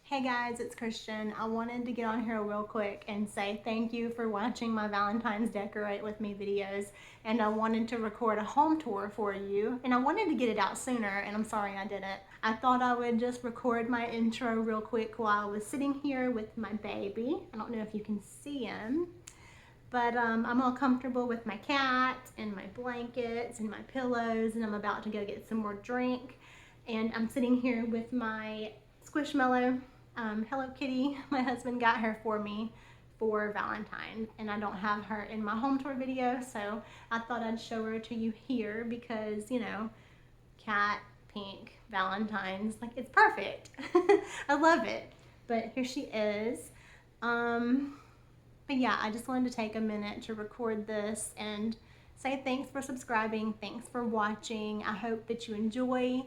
Hey guys, it's Christian. I wanted to get on here real quick and say thank you for watching my Valentine's Decorate With Me videos. And I wanted to record a home tour for you. And I wanted to get it out sooner, and I'm sorry I didn't. I thought I would just record my intro real quick while I was sitting here with my baby. I don't know if you can see him. But I'm all comfortable with my cat and my blankets and my pillows, and I'm about to go get some more drink. And I'm sitting here with my Squishmallow Hello Kitty. My husband got her for me for Valentine, and I don't have her in my home tour video, so I thought I'd show her to you here because, you know, cat, pink, Valentine's, like it's perfect. I love it. But here she is. But yeah, I just wanted to take a minute to record this and say thanks for subscribing, thanks for watching. I hope that you enjoy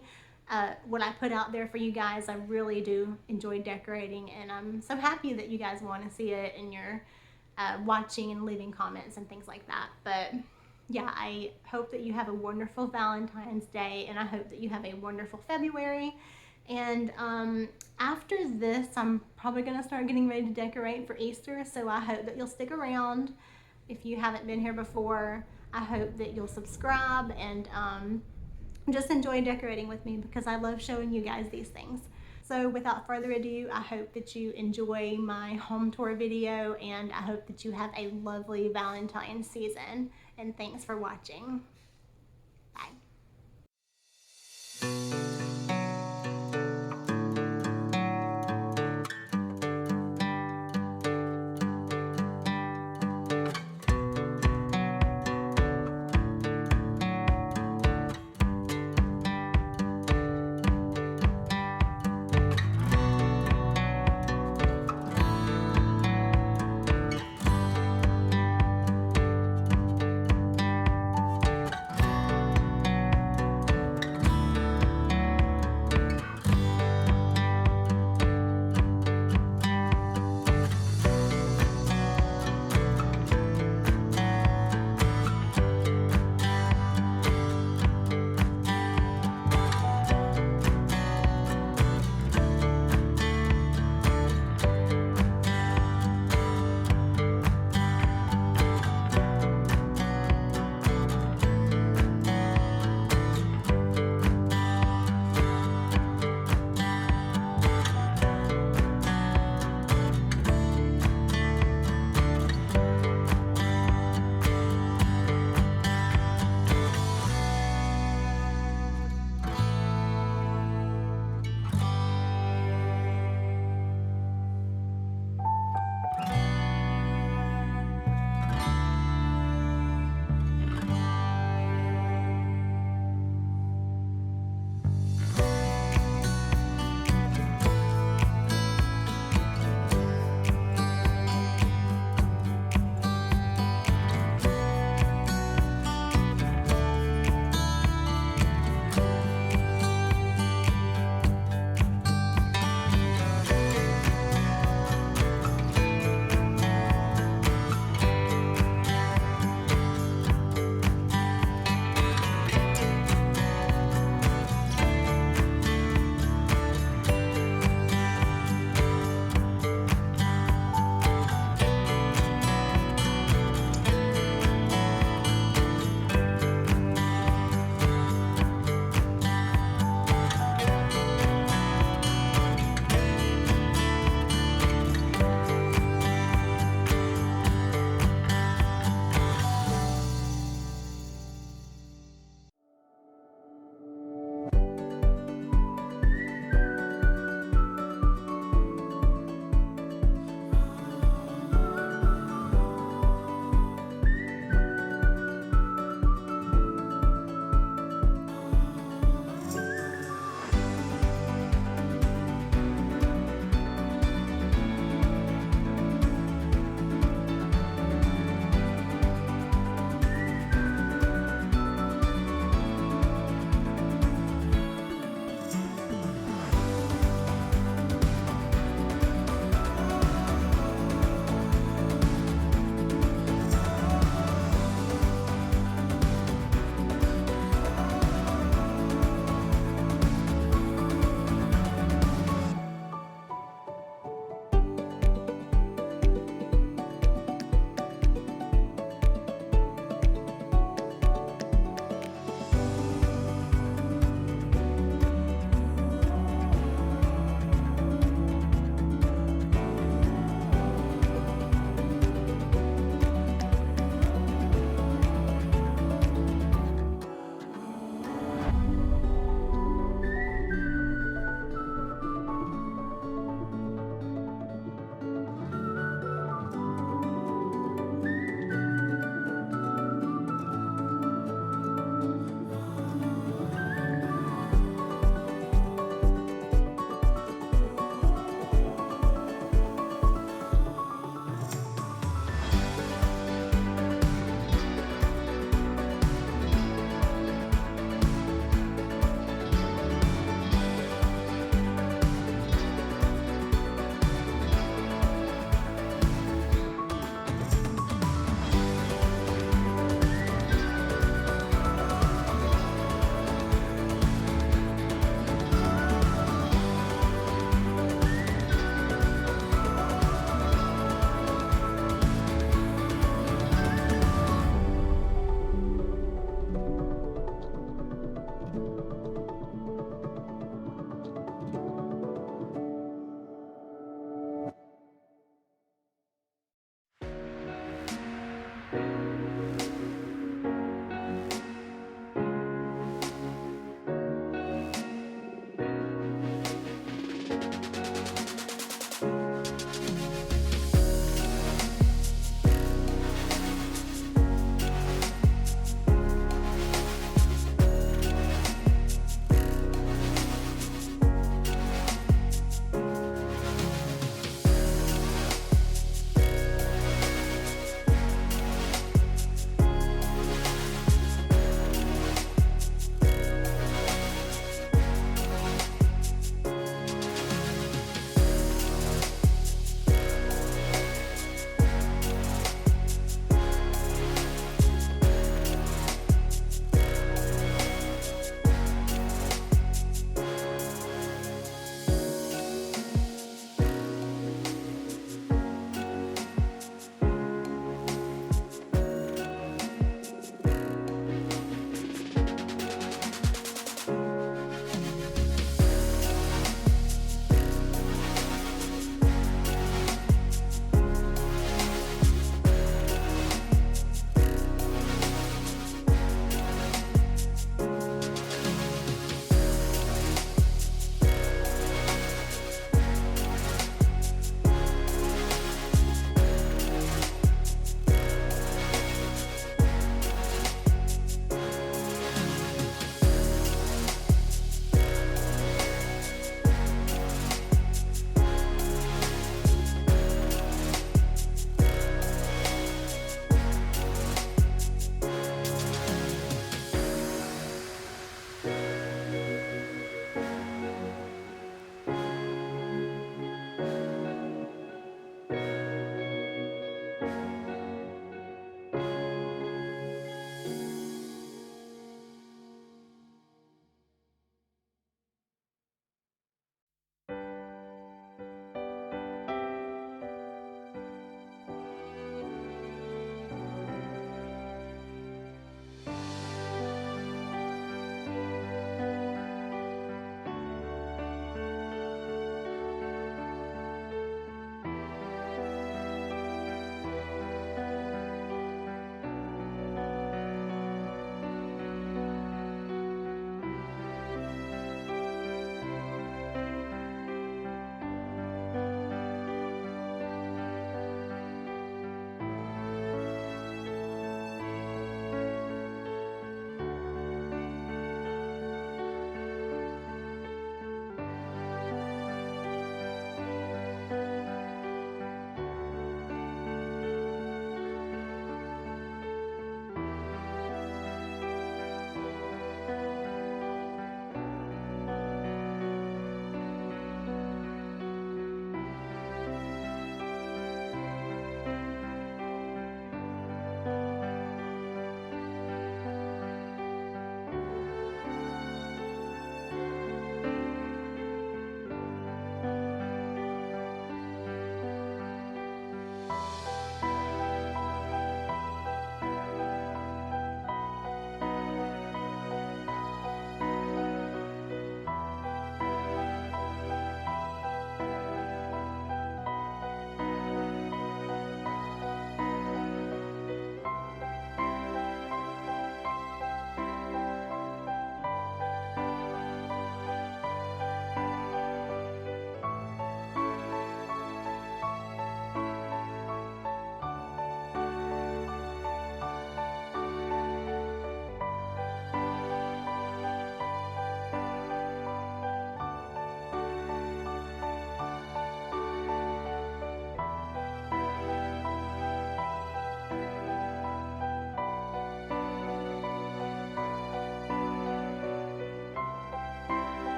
what I put out there for you guys. I really do enjoy decorating, and I'm so happy that you guys want to see it and you're watching and leaving comments and things like that. But yeah, I hope that you have a wonderful Valentine's Day, and I hope that you have a wonderful February. And after this, I'm probably going to start getting ready to decorate for Easter, so I hope that you'll stick around. If you haven't been here before, I hope that you'll subscribe and just enjoy decorating with me because I love showing you guys these things. So without further ado, I hope that you enjoy my home tour video, and I hope that you have a lovely Valentine's season. And thanks for watching. Bye.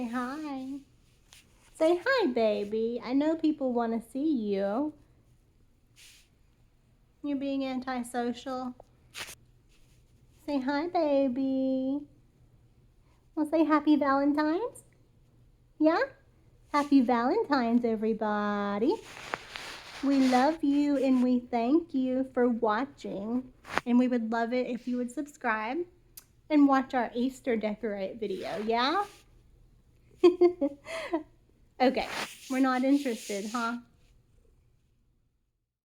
hi. Say hi, baby. I know people want to see you. You're being antisocial. Say hi, baby. Well, say happy Valentine's. Yeah? Happy Valentine's, everybody. We love you and we thank you for watching. And we would love it if you would subscribe and watch our Easter decorate video, yeah? Okay, we're not interested, huh?